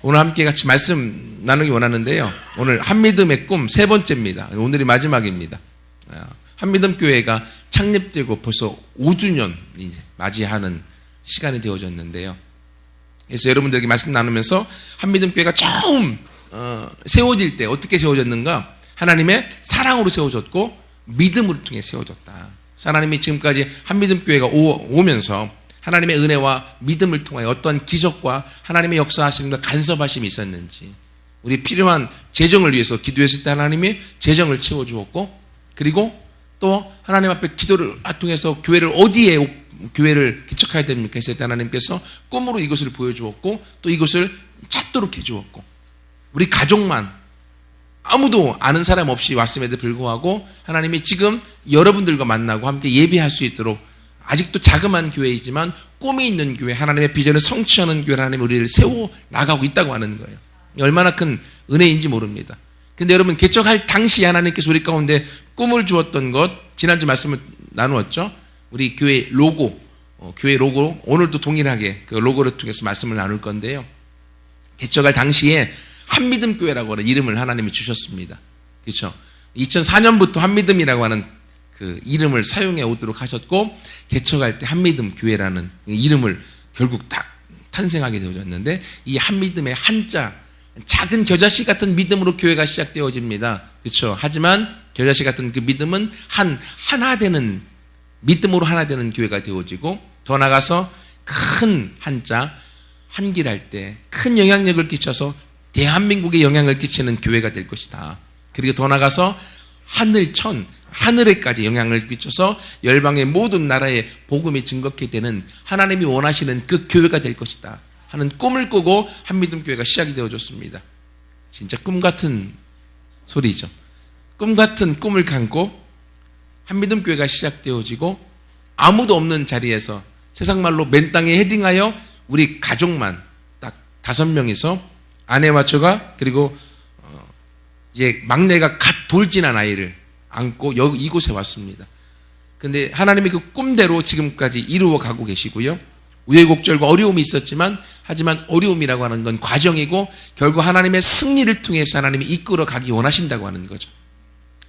오늘 함께 같이 말씀 나누기 원하는데요. 오늘 한믿음의 꿈 세 번째입니다. 오늘이 마지막입니다. 한믿음 교회가 창립되고 벌써 5주년 이제 맞이하는 시간이 되어졌는데요. 그래서 여러분들에게 말씀 나누면서 한믿음 교회가 처음 세워질 때 어떻게 세워졌는가? 하나님의 사랑으로 세워졌고 믿음으로 통해 세워졌다. 하나님이 지금까지 한믿음 교회가 오면서 하나님의 은혜와 믿음을 통하여 어떤 기적과 하나님의 역사하심과 간섭하심이 있었는지, 우리 필요한 재정을 위해서 기도했을 때 하나님이 재정을 채워주었고, 그리고 또 하나님 앞에 기도를 통해서 어디에 교회를 개척해야 됩니까 했을 때 하나님께서 꿈으로 이것을 보여주었고, 또 이것을 찾도록 해주었고, 우리 가족만 아무도 아는 사람 없이 왔음에도 불구하고 하나님이 지금 여러분들과 만나고 함께 예배할 수 있도록 아직도 자그마한 교회이지만 꿈이 있는 교회, 하나님의 비전을 성취하는 교회, 하나님이 우리를 세워 나가고 있다고 하는 거예요. 얼마나 큰 은혜인지 모릅니다. 근데 여러분, 개척할 당시 하나님께서 우리 가운데 꿈을 주었던 것, 지난주 말씀을 나누었죠. 우리 교회 로고, 오늘도 동일하게 그 로고를 통해서 말씀을 나눌 건데요. 개척할 당시에 한믿음 교회라고 하는 이름을 하나님이 주셨습니다. 그렇죠? 2004년부터 한믿음이라고 하는 그 이름을 사용해 오도록 하셨고, 개척할 때 한믿음 교회라는 이름을 결국 딱 탄생하게 되어졌는데, 이 한믿음의 한자, 작은 겨자씨 같은 믿음으로 교회가 시작되어집니다. 그렇죠? 하지만 겨자씨 같은 그 믿음은 하나 되는, 믿음으로 하나 되는 교회가 되어지고, 더 나아가서 큰 한자, 한길할 때 큰 영향력을 끼쳐서 대한민국에 영향을 끼치는 교회가 될 것이다. 그리고 더 나아가서 하늘에까지 영향을 끼쳐서 열방의 모든 나라에 복음이 증거케 되는 하나님이 원하시는 그 교회가 될 것이다 하는 꿈을 꾸고 한믿음 교회가 시작이 되어졌습니다. 진짜 꿈 같은 소리죠. 꿈 같은 꿈을 감고 한믿음 교회가 시작되어지고, 아무도 없는 자리에서 세상 말로 맨 땅에 헤딩하여 우리 가족만 딱 5명이서 아내와 저가, 그리고 이제 막내가 갓 돌진한 아이를 안고 이곳에 왔습니다. 근데 하나님이 그 꿈대로 지금까지 이루어 가고 계시고요. 우여곡절과 어려움이 있었지만, 하지만 어려움이라고 하는 건 과정이고 결국 하나님의 승리를 통해서 하나님이 이끌어 가기 원하신다고 하는 거죠.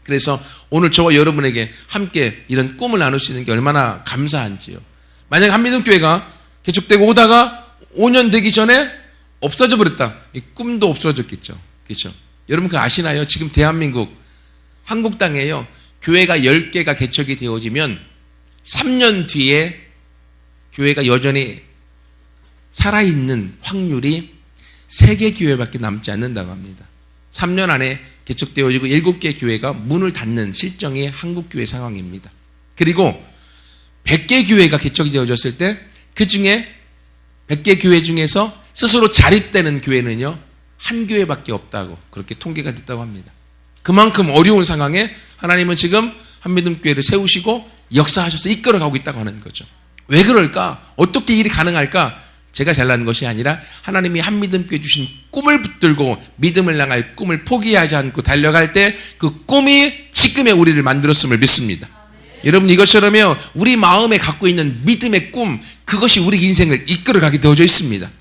그래서 오늘 저와 여러분에게 함께 이런 꿈을 나눌 수 있는 게 얼마나 감사한지요. 만약 한믿음 교회가 개척되고 오다가 5년 되기 전에 없어져 버렸다, 이 꿈도 없어졌겠죠. 그렇죠? 여러분 그거 아시나요? 지금 대한민국 한국 땅에요, 교회가 10개가 개척이 되어지면 3년 뒤에 교회가 여전히 살아있는 확률이 3개 교회밖에 남지 않는다고 합니다. 3년 안에 개척되어지고 7개 교회가 문을 닫는 실정이 한국 교회 상황입니다. 그리고 100개 교회가 개척이 되어졌을 때 그 중에 100개 교회 중에서 스스로 자립되는 교회는요, 한 교회밖에 없다고 그렇게 통계가 됐다고 합니다. 그만큼 어려운 상황에 하나님은 지금 한믿음 교회를 세우시고 역사하셔서 이끌어가고 있다고 하는 거죠. 왜 그럴까? 어떻게 일이 가능할까? 제가 잘난 것이 아니라 하나님이 한믿음 교회 주신 꿈을 붙들고 믿음을 향할 꿈을 포기하지 않고 달려갈 때 그 꿈이 지금의 우리를 만들었음을 믿습니다. 여러분, 이것처럼요, 우리 마음에 갖고 있는 믿음의 꿈, 그것이 우리 인생을 이끌어가게 되어져 있습니다.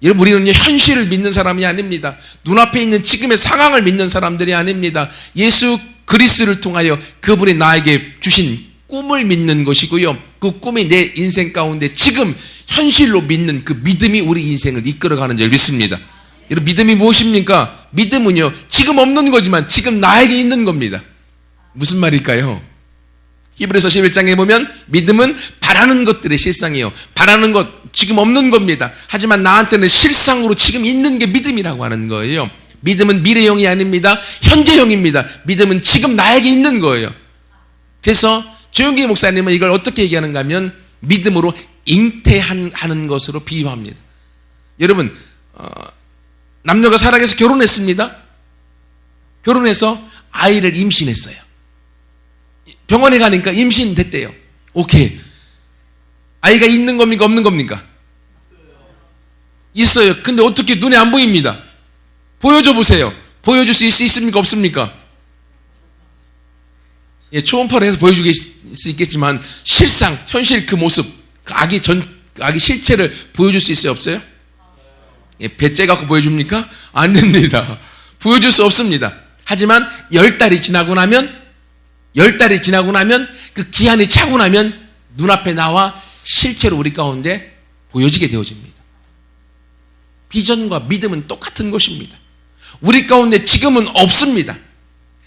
여러분, 우리는 현실을 믿는 사람이 아닙니다. 눈앞에 있는 지금의 상황을 믿는 사람들이 아닙니다. 예수 그리스도를 통하여 그분이 나에게 주신 꿈을 믿는 것이고요, 그 꿈이 내 인생 가운데 지금 현실로 믿는 그 믿음이 우리 인생을 이끌어가는 줄 믿습니다. 여러분, 믿음이 무엇입니까? 믿음은요, 지금 없는 거지만 지금 나에게 있는 겁니다. 무슨 말일까요? 히브리서 11장에 보면 믿음은 바라는 것들의 실상이에요. 바라는 것, 지금 없는 겁니다. 하지만 나한테는 실상으로 지금 있는 게 믿음이라고 하는 거예요. 믿음은 미래형이 아닙니다. 현재형입니다. 믿음은 지금 나에게 있는 거예요. 그래서 조용기 목사님은 이걸 어떻게 얘기하는가 하면 믿음으로 잉태하는 것으로 비유합니다. 여러분, 남녀가 살아계서 결혼했습니다. 결혼해서 아이를 임신했어요. 병원에 가니까 임신됐대요. 오케이. 아이가 있는 겁니까? 없는 겁니까? 있어요. 근데 어떻게 눈에 안 보입니다. 보여줘 보세요. 보여줄 수 있습니까? 없습니까? 예, 초음파를 해서 보여주길 수 있겠지만 실상, 현실 그 모습, 그 아기 실체를 보여줄 수 있어요? 없어요? 배째 갖고 보여줍니까? 안 됩니다. 보여줄 수 없습니다. 하지만 10달이 지나고 나면 그 기한이 차고 나면 눈앞에 나와 실제로 우리 가운데 보여지게 되어집니다. 비전과 믿음은 똑같은 것입니다. 우리 가운데 지금은 없습니다.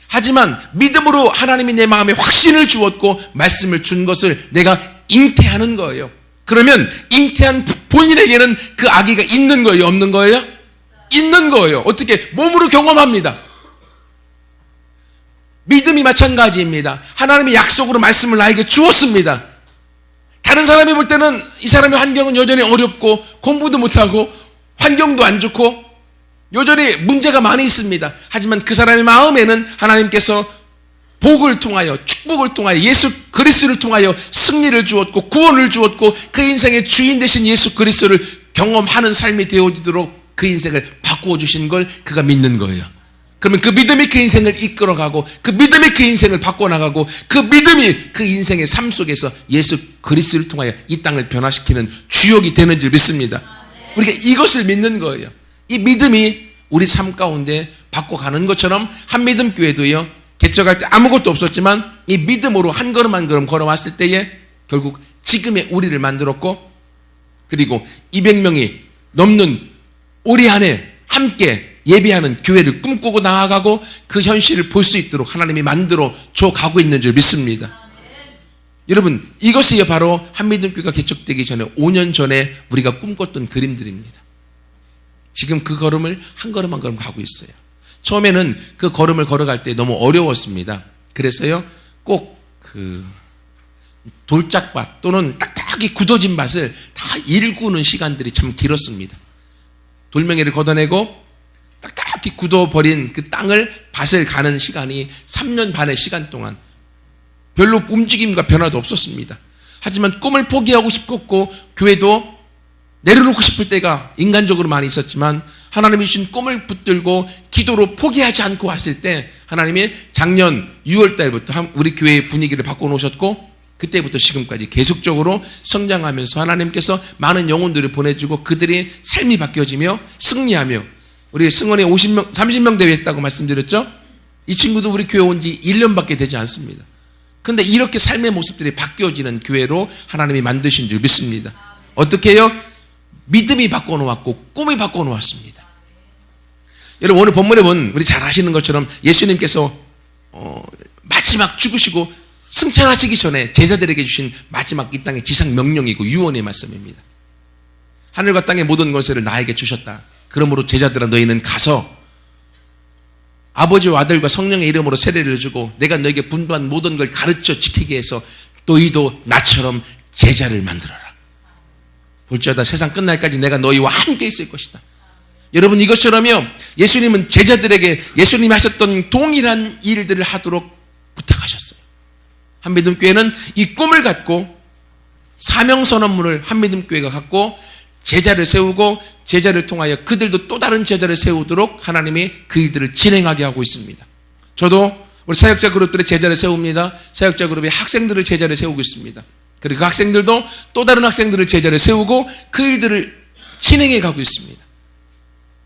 하지만 믿음으로 하나님이 내 마음에 확신을 주었고 말씀을 준 것을 내가 잉태하는 거예요. 그러면 잉태한 본인에게는 그 아기가 있는 거예요? 없는 거예요? 있는 거예요. 어떻게? 몸으로 경험합니다. 믿음이 마찬가지입니다. 하나님이 약속으로 말씀을 나에게 주었습니다. 다른 사람이 볼 때는 이 사람의 환경은 여전히 어렵고 공부도 못하고 환경도 안 좋고 여전히 문제가 많이 있습니다. 하지만 그 사람의 마음에는 하나님께서 복을 통하여, 축복을 통하여, 예수 그리스도를 통하여 승리를 주었고 구원을 주었고 그 인생의 주인 되신 예수 그리스도를 경험하는 삶이 되어지도록 그 인생을 바꾸어 주신 걸 그가 믿는 거예요. 그러면 그 믿음이 그 인생을 이끌어가고 그 믿음이 그 인생을 바꿔나가고 그 믿음이 그 인생의 삶 속에서 예수 그리스도를 통하여 이 땅을 변화시키는 주역이 되는 줄 믿습니다. 우리가 이것을 믿는 거예요. 이 믿음이 우리 삶 가운데 바꿔가는 것처럼 한믿음 교회도요, 개척할 때 아무것도 없었지만 이 믿음으로 한 걸음 한 걸음 걸어왔을 때에 결국 지금의 우리를 만들었고, 그리고 200명이 넘는 올해 안에 함께 예배하는 교회를 꿈꾸고 나아가고 그 현실을 볼 수 있도록 하나님이 만들어 줘 가고 있는 줄 믿습니다. 여러분, 이것이 바로 한믿음교회가 개척되기 전에 5년 전에 우리가 꿈꿨던 그림들입니다. 지금 그 걸음을 한 걸음 한 걸음 가고 있어요. 처음에는 그 걸음을 걸어갈 때 너무 어려웠습니다. 그래서요, 꼭 그 돌짝밭 또는 딱딱하게 굳어진 밭을 다 일구는 시간들이 참 길었습니다. 돌멩이를 걷어내고 딱딱히 굳어버린 그 땅을 밭을 가는 시간이 3년 반의 시간 동안 별로 움직임과 변화도 없었습니다. 하지만 꿈을 포기하고 싶었고 교회도 내려놓고 싶을 때가 인간적으로 많이 있었지만 하나님이 주신 꿈을 붙들고 기도로 포기하지 않고 왔을 때 하나님이 작년 6월 달부터 우리 교회의 분위기를 바꿔놓으셨고 그때부터 지금까지 계속적으로 성장하면서 하나님께서 많은 영혼들을 보내주고 그들이 삶이 바뀌어지며 승리하며 우리 승원에 50명, 30명 대회 했다고 말씀드렸죠? 이 친구도 우리 교회 온 지 1년밖에 되지 않습니다. 그런데 이렇게 삶의 모습들이 바뀌어지는 교회로 하나님이 만드신 줄 믿습니다. 어떻게 해요? 믿음이 바꿔놓았고 꿈이 바꿔놓았습니다. 여러분, 오늘 본문에 보면 우리 잘 아시는 것처럼 예수님께서 마지막 죽으시고 승천하시기 전에 제자들에게 주신 마지막 이 땅의 지상 명령이고 유언의 말씀입니다. 하늘과 땅의 모든 권세를 나에게 주셨다. 그러므로 제자들아 너희는 가서 아버지와 아들과 성령의 이름으로 세례를 주고 내가 너에게 분부한 모든 걸 가르쳐 지키게 해서 너희도 나처럼 제자를 만들어라. 볼지어다 세상 끝날까지 내가 너희와 함께 있을 것이다. 여러분, 이것처럼요, 예수님은 제자들에게 예수님이 하셨던 동일한 일들을 하도록 부탁하셨어요. 한믿음교회는 이 꿈을 갖고 사명선언문을 한믿음교회가 갖고 제자를 세우고 제자를 통하여 그들도 또 다른 제자를 세우도록 하나님이 그 일들을 진행하게 하고 있습니다. 저도 우리 사역자 그룹들의 제자를 세웁니다. 사역자 그룹의 학생들을 제자를 세우고 있습니다. 그리고 그 학생들도 또 다른 학생들을 제자를 세우고 그 일들을 진행해 가고 있습니다.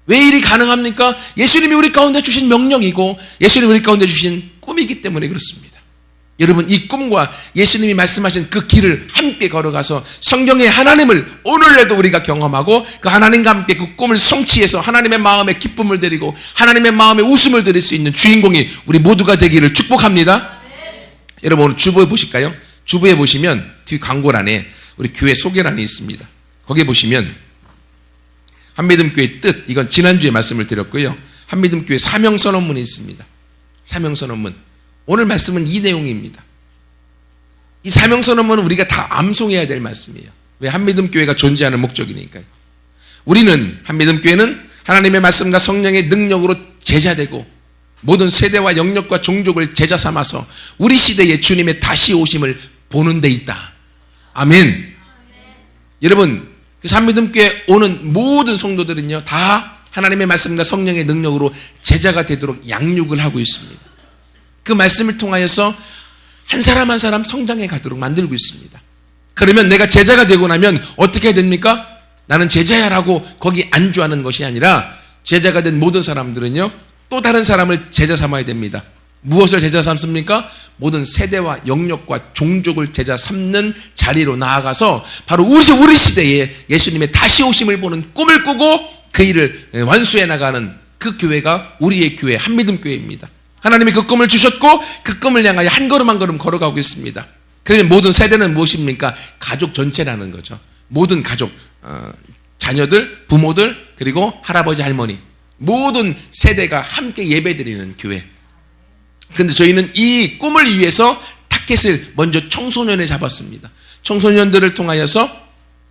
왜 일이 가능합니까? 예수님이 우리 가운데 주신 명령이고 예수님이 우리 가운데 주신 꿈이기 때문에 그렇습니다. 여러분, 이 꿈과 예수님이 말씀하신 그 길을 함께 걸어가서 성경의 하나님을 오늘날도 우리가 경험하고 그 하나님과 함께 그 꿈을 성취해서 하나님의 마음에 기쁨을 드리고 하나님의 마음에 웃음을 드릴 수 있는 주인공이 우리 모두가 되기를 축복합니다. 여러분, 오늘 주보에 보실까요? 주보에 보시면 뒤 광고란에 우리 교회 소개란이 있습니다. 거기에 보시면 한믿음교회 뜻, 이건 지난주에 말씀을 드렸고요. 한믿음교회 사명선언문이 있습니다. 사명선언문. 오늘 말씀은 이 내용입니다. 이 사명선언문은 우리가 다 암송해야 될 말씀이에요. 왜? 한믿음교회가 존재하는 목적이니까요. 우리는, 한믿음교회는 하나님의 말씀과 성령의 능력으로 제자되고 모든 세대와 영역과 종족을 제자 삼아서 우리 시대에 주님의 다시 오심을 보는 데 있다. 아멘. 여러분, 한믿음교회 오는 모든 성도들은요, 다 하나님의 말씀과 성령의 능력으로 제자가 되도록 양육을 하고 있습니다. 그 말씀을 통하여서 한 사람 한 사람 성장해 가도록 만들고 있습니다. 그러면 내가 제자가 되고 나면 어떻게 해야 됩니까? 나는 제자야라고 거기 안주하는 것이 아니라 제자가 된 모든 사람들은요, 또 다른 사람을 제자 삼아야 됩니다. 무엇을 제자 삼습니까? 모든 세대와 영역과 종족을 제자 삼는 자리로 나아가서 바로 우리 시대에 예수님의 다시 오심을 보는 꿈을 꾸고 그 일을 완수해 나가는 그 교회가 우리의 교회, 한미듬 교회입니다. 하나님이 그 꿈을 주셨고 그 꿈을 향하여 한 걸음 한 걸음 걸어가고 있습니다. 그러면 모든 세대는 무엇입니까? 가족 전체라는 거죠. 모든 가족, 자녀들, 부모들, 그리고 할아버지, 할머니, 모든 세대가 함께 예배드리는 교회. 그런데 저희는 이 꿈을 위해서 타켓을 먼저 청소년에 잡았습니다. 청소년들을 통하여서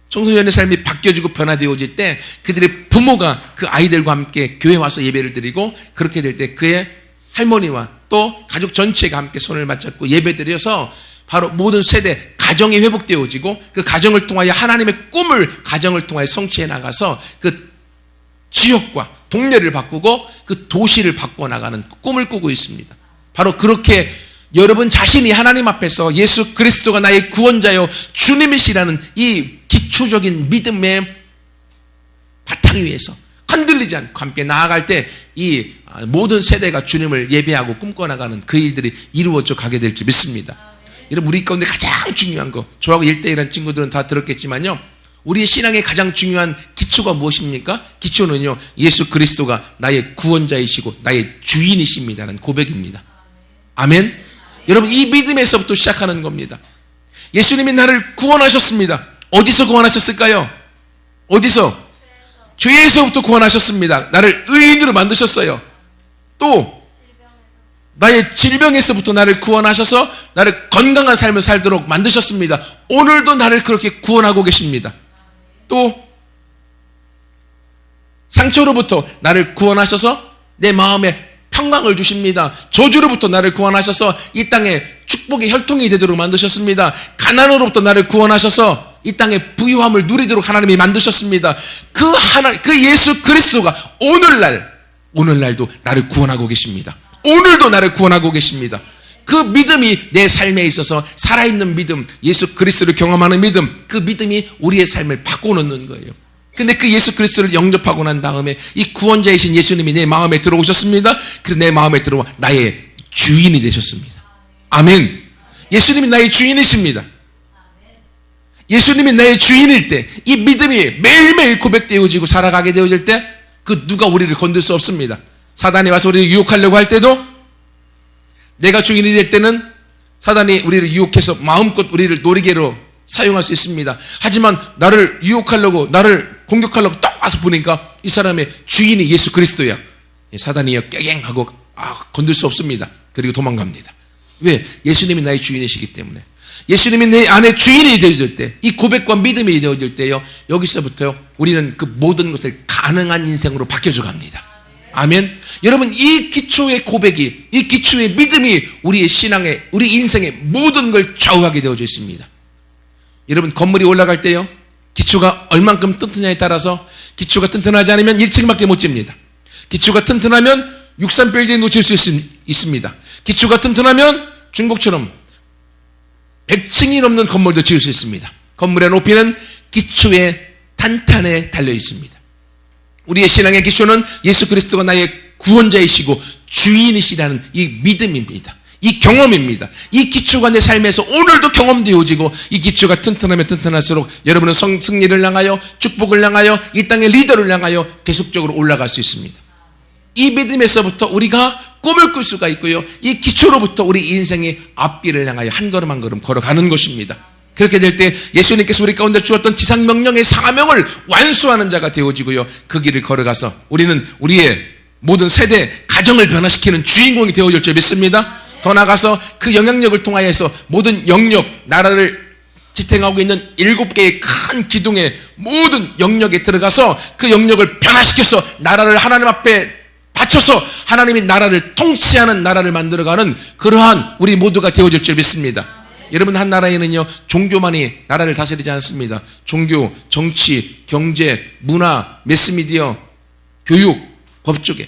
청소년의 삶이 바뀌어지고 변화되어질 때 그들의 부모가 그 아이들과 함께 교회에 와서 예배를 드리고, 그렇게 될 때 그의 할머니와 또 가족 전체가 함께 손을 맞잡고 예배드려서 바로 모든 세대 가정이 회복되어지고, 그 가정을 통하여 하나님의 꿈을 가정을 통하여 성취해 나가서 그 지역과 동네를 바꾸고 그 도시를 바꿔 나가는 꿈을 꾸고 있습니다. 바로 그렇게 여러분 자신이 하나님 앞에서 예수 그리스도가 나의 구원자요 주님이시라는 이 기초적인 믿음의 바탕 위에서 흔들리지 않고 함께 나아갈 때 이 모든 세대가 주님을 예배하고 꿈꿔나가는 그 일들이 이루어져 가게 될지 믿습니다. 여러분, 우리 가운데 가장 중요한 거, 저하고 1대1한 친구들은 다 들었겠지만요, 우리의 신앙의 가장 중요한 기초가 무엇입니까? 기초는요, 예수 그리스도가 나의 구원자이시고 나의 주인이십니다라는 고백입니다. 아멘. 여러분, 이 믿음에서부터 시작하는 겁니다. 예수님이 나를 구원하셨습니다. 어디서 구원하셨을까요? 어디서? 죄에서부터 구원하셨습니다. 나를 의인으로 만드셨어요. 또 나의 질병에서부터 나를 구원하셔서 나를 건강한 삶을 살도록 만드셨습니다. 오늘도 나를 그렇게 구원하고 계십니다. 또 상처로부터 나를 구원하셔서 내 마음에 평강을 주십니다. 저주로부터 나를 구원하셔서 이 땅에 축복의 혈통이 되도록 만드셨습니다. 가난으로부터 나를 구원하셔서 이 땅에 부유함을 누리도록 하나님이 만드셨습니다. 그 예수 그리스도가 오늘날도 나를 구원하고 계십니다. 오늘도 나를 구원하고 계십니다. 그 믿음이 내 삶에 있어서 살아있는 믿음, 예수 그리스도를 경험하는 믿음, 그 믿음이 우리의 삶을 바꿔놓는 거예요. 근데 그 예수 그리스도를 영접하고 난 다음에 이 구원자이신 예수님이 내 마음에 들어오셨습니다. 그래서 내 마음에 들어와 나의 주인이 되셨습니다. 아멘. 예수님이 나의 주인이십니다. 예수님이 나의 주인일 때 이 믿음이 매일매일 고백되어지고 살아가게 되어질 때 그 누가 우리를 건들 수 없습니다. 사단이 와서 우리를 유혹하려고 할 때도, 내가 주인이 될 때는 사단이 우리를 유혹해서 마음껏 우리를 놀이개로 사용할 수 있습니다. 하지만 나를 유혹하려고, 나를 공격하려고 딱 와서 보니까 이 사람의 주인이 예수 그리스도야. 사단이요 깨갱하고 건들 수 없습니다. 그리고 도망갑니다. 왜? 예수님이 나의 주인이시기 때문에. 예수님이 내 안에 주인이 되어질 때, 이 고백과 믿음이 되어질 때요, 여기서부터요 우리는 그 모든 것을 가능한 인생으로 바뀌어져 갑니다. 아멘. 여러분, 이 기초의 고백이, 이 기초의 믿음이 우리의 신앙에, 우리 인생의 모든 걸 좌우하게 되어져 있습니다. 여러분, 건물이 올라갈 때요, 기초가 얼만큼 튼튼하냐에 따라서, 기초가 튼튼하지 않으면 1층밖에 못 집니다. 기초가 튼튼하면 63빌딩도 질 수 있습니다. 기초가 튼튼하면 중국처럼 100층이 넘는 건물도 지을 수 있습니다. 건물의 높이는 기초의 탄탄에 달려 있습니다. 우리의 신앙의 기초는 예수 그리스도가 나의 구원자이시고 주인이시라는 이 믿음입니다. 이 경험입니다. 이 기초가 내 삶에서 오늘도 경험되어지고, 이 기초가 튼튼하면 튼튼할수록 여러분은 승리를 향하여, 축복을 향하여, 이 땅의 리더를 향하여 계속적으로 올라갈 수 있습니다. 이 믿음에서부터 우리가 꿈을 꿀 수가 있고요, 이 기초로부터 우리 인생의 앞길을 향하여 한 걸음 한 걸음 걸어가는 것입니다. 그렇게 될 때 예수님께서 우리 가운데 주었던 지상명령의 사명을 완수하는 자가 되어지고요, 그 길을 걸어가서 우리는 우리의 모든 세대, 가정을 변화시키는 주인공이 되어질 줄 믿습니다. 더 나아가서 그 영향력을 통하여서 모든 영역, 나라를 지탱하고 있는 7개의 큰 기둥의 모든 영역에 들어가서 그 영역을 변화시켜서 나라를 하나님 앞에 바쳐서 하나님이 나라를 통치하는 나라를 만들어가는 그러한 우리 모두가 되어질 줄 믿습니다. 여러분, 한 나라에는요 종교만이 나라를 다스리지 않습니다. 종교, 정치, 경제, 문화, 매스미디어, 교육, 법조계,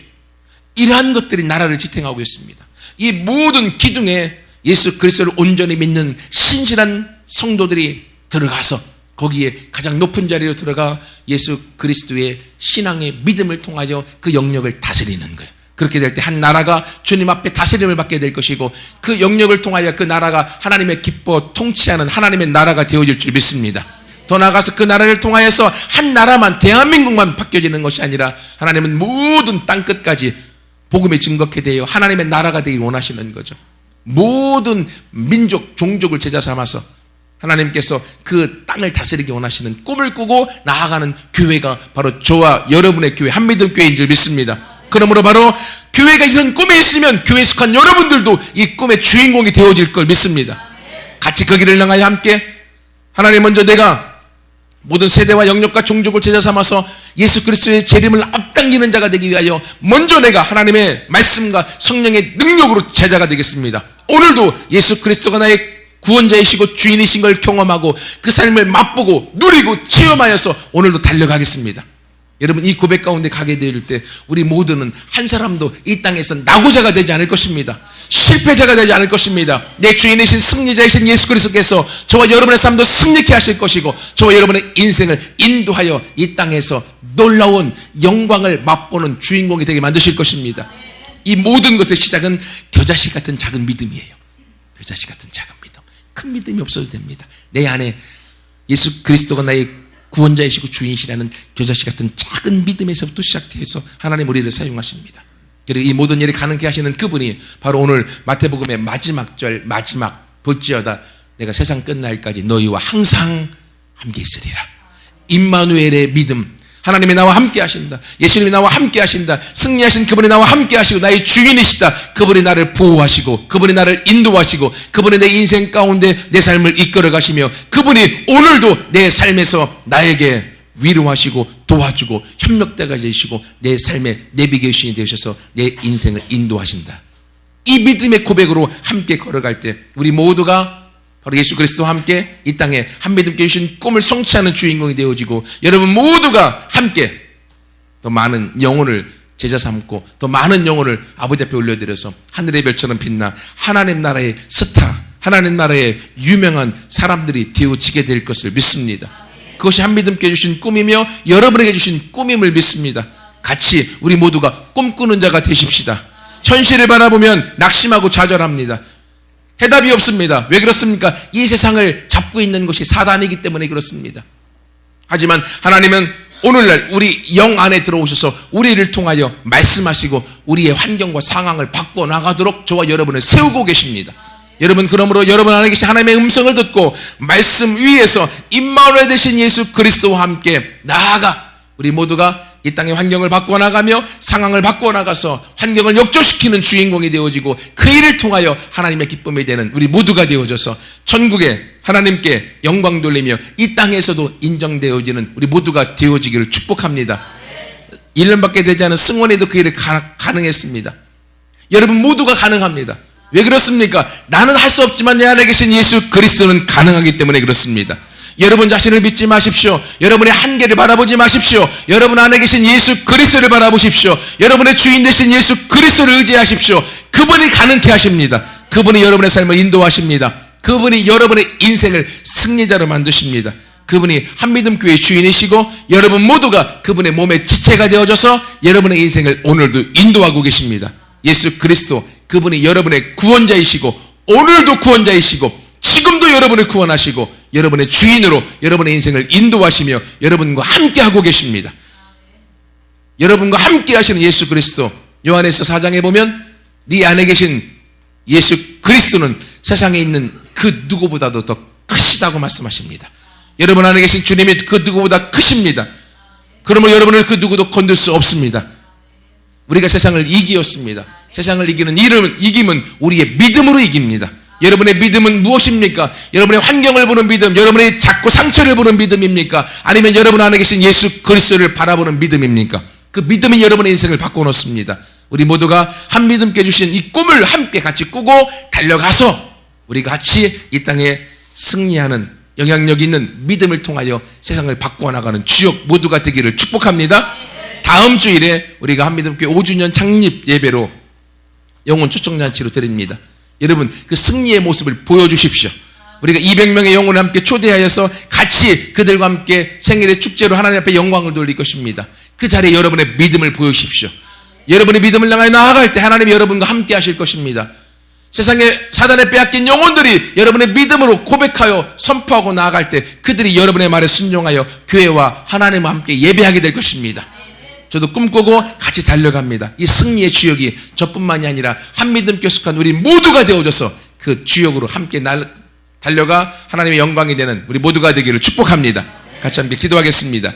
이러한 것들이 나라를 지탱하고 있습니다. 이 모든 기둥에 예수 그리스도를 온전히 믿는 신실한 성도들이 들어가서 거기에 가장 높은 자리로 들어가 예수 그리스도의 신앙의 믿음을 통하여 그 영역을 다스리는 거예요. 그렇게 될 때 한 나라가 주님 앞에 다스림을 받게 될 것이고 그 영역을 통하여 그 나라가 하나님의 기뻐 통치하는 하나님의 나라가 되어질 줄 믿습니다. 더 나아가서 그 나라를 통하여서 한 나라만, 대한민국만 바뀌어지는 것이 아니라 하나님은 모든 땅끝까지 복음이 증거케 되어 하나님의 나라가 되길 원하시는 거죠. 모든 민족, 종족을 제자 삼아서 하나님께서 그 땅을 다스리기 원하시는 꿈을 꾸고 나아가는 교회가 바로 저와 여러분의 교회, 한미든 교회인 줄 믿습니다. 그러므로 바로 교회가 이런 꿈에 있으면 교회에 속한 여러분들도 이 꿈의 주인공이 되어질 걸 믿습니다. 같이 그 길을 향하여 함께 하나님 먼저 내가 모든 세대와 영역과 종족을 제자 삼아서 예수 그리스도의 재림을 앞당기는 자가 되기 위하여 먼저 내가 하나님의 말씀과 성령의 능력으로 제자가 되겠습니다. 오늘도 예수 그리스도가 나의 구원자이시고 주인이신 걸 경험하고 그 삶을 맛보고 누리고 체험하여서 오늘도 달려가겠습니다. 여러분, 이 고백 가운데 가게 될 때 우리 모두는 한 사람도 이 땅에서 낙오자가 되지 않을 것입니다. 실패자가 되지 않을 것입니다. 내 주인이신 승리자이신 예수 그리스도께서 저와 여러분의 삶도 승리케 하실 것이고 저와 여러분의 인생을 인도하여 이 땅에서 놀라운 영광을 맛보는 주인공이 되게 만드실 것입니다. 이 모든 것의 시작은 겨자씨 같은 작은 믿음이에요. 겨자씨 같은 작은 믿음. 큰 믿음이 없어도 됩니다. 내 안에 예수 그리스도가 나의 구원자이시고 주인이시라는 겨자씨 같은 작은 믿음에서부터 시작해서 하나님 우리를 사용하십니다. 그리고 이 모든 일이 가능케 하시는 그분이 바로 오늘 마태복음의 마지막 절, 마지막 볼지어다 내가 세상 끝날까지 너희와 항상 함께 있으리라. 임마누엘의 믿음, 하나님이 나와 함께 하신다. 예수님이 나와 함께 하신다. 승리하신 그분이 나와 함께 하시고 나의 주인이시다. 그분이 나를 보호하시고 그분이 나를 인도하시고 그분이 내 인생 가운데 내 삶을 이끌어 가시며 그분이 오늘도 내 삶에서 나에게 위로하시고 도와주고 협력대가 되시고 내 삶의 내비게이션이 되셔서 내 인생을 인도하신다. 이 믿음의 고백으로 함께 걸어갈 때 우리 모두가 바로 예수 그리스도와 함께 이 땅에 한미듬께 주신 꿈을 성취하는 주인공이 되어지고 여러분 모두가 함께 더 많은 영혼을 제자 삼고 더 많은 영혼을 아버지 앞에 올려드려서 하늘의 별처럼 빛나 하나님 나라의 스타, 하나님 나라의 유명한 사람들이 되어지게 될 것을 믿습니다. 그것이 한미듬께 주신 꿈이며 여러분에게 주신 꿈임을 믿습니다. 같이 우리 모두가 꿈꾸는 자가 되십시다. 현실을 바라보면 낙심하고 좌절합니다. 해답이 없습니다. 왜 그렇습니까? 이 세상을 잡고 있는 것이 사단이기 때문에 그렇습니다. 하지만 하나님은 오늘날 우리 영 안에 들어오셔서 우리를 통하여 말씀하시고 우리의 환경과 상황을 바꿔나가도록 저와 여러분을 세우고 계십니다. 여러분, 그러므로 여러분 안에 계신 하나님의 음성을 듣고 말씀 위에서 임마누엘 되신 예수 그리스도와 함께 나아가 우리 모두가 이 땅의 환경을 바꿔나가며 상황을 바꿔나가서 환경을 역조시키는 주인공이 되어지고 그 일을 통하여 하나님의 기쁨이 되는 우리 모두가 되어져서 천국에 하나님께 영광 돌리며 이 땅에서도 인정되어지는 우리 모두가 되어지기를 축복합니다. 1년밖에 되지 않은 승원에도 그 일을 가능했습니다. 여러분 모두가 가능합니다. 왜 그렇습니까? 나는 할 수 없지만 내 안에 계신 예수 그리스도는 가능하기 때문에 그렇습니다. 여러분 자신을 믿지 마십시오. 여러분의 한계를 바라보지 마십시오. 여러분 안에 계신 예수 그리스도를 바라보십시오. 여러분의 주인 되신 예수 그리스도를 의지하십시오. 그분이 가능케 하십니다. 그분이 여러분의 삶을 인도하십니다. 그분이 여러분의 인생을 승리자로 만드십니다. 그분이 한미듬교회의 주인이시고 여러분 모두가 그분의 몸의 지체가 되어져서 여러분의 인생을 오늘도 인도하고 계십니다. 예수 그리스도, 그분이 여러분의 구원자이시고 오늘도 구원자이시고 지금도 여러분을 구원하시고 여러분의 주인으로 여러분의 인생을 인도하시며 여러분과 함께하고 계십니다. 여러분과 함께 하시는 예수 그리스도, 요한에서 4장에 보면 네 안에 계신 예수 그리스도는 세상에 있는 그 누구보다도 더 크시다고 말씀하십니다. 여러분 안에 계신 주님이 그 누구보다 크십니다. 그러므로 여러분을 그 누구도 건들 수 없습니다. 우리가 세상을 이기었습니다. 세상을 이기는 이김은 우리의 믿음으로 이깁니다. 여러분의 믿음은 무엇입니까? 여러분의 환경을 보는 믿음, 여러분의 작고 상처를 보는 믿음입니까? 아니면 여러분 안에 계신 예수 그리스도를 바라보는 믿음입니까? 그 믿음이 여러분의 인생을 바꿔놓습니다. 우리 모두가 한 믿음께 주신 이 꿈을 함께 같이 꾸고 달려가서 우리가 같이 이 땅에 승리하는 영향력 있는 믿음을 통하여 세상을 바꿔나가는 주역 모두가 되기를 축복합니다. 다음 주일에 우리가 한미듬교회 5주년 창립 예배로 영혼 초청잔치로 드립니다. 여러분 그 승리의 모습을 보여주십시오. 우리가 200명의 영혼을 함께 초대하여서 같이 그들과 함께 생일의 축제로 하나님 앞에 영광을 돌릴 것입니다. 그 자리에 여러분의 믿음을 보여주십시오. 여러분의 믿음을 향하여 나아갈 때 하나님이 여러분과 함께 하실 것입니다. 세상에 사단에 빼앗긴 영혼들이 여러분의 믿음으로 고백하여 선포하고 나아갈 때 그들이 여러분의 말에 순종하여 교회와 하나님과 함께 예배하게 될 것입니다. 저도 꿈꾸고 같이 달려갑니다. 이 승리의 주역이 저뿐만이 아니라 한미듬교회 속한 우리 모두가 되어져서 그 주역으로 함께 달려가 하나님의 영광이 되는 우리 모두가 되기를 축복합니다. 같이 함께 기도하겠습니다.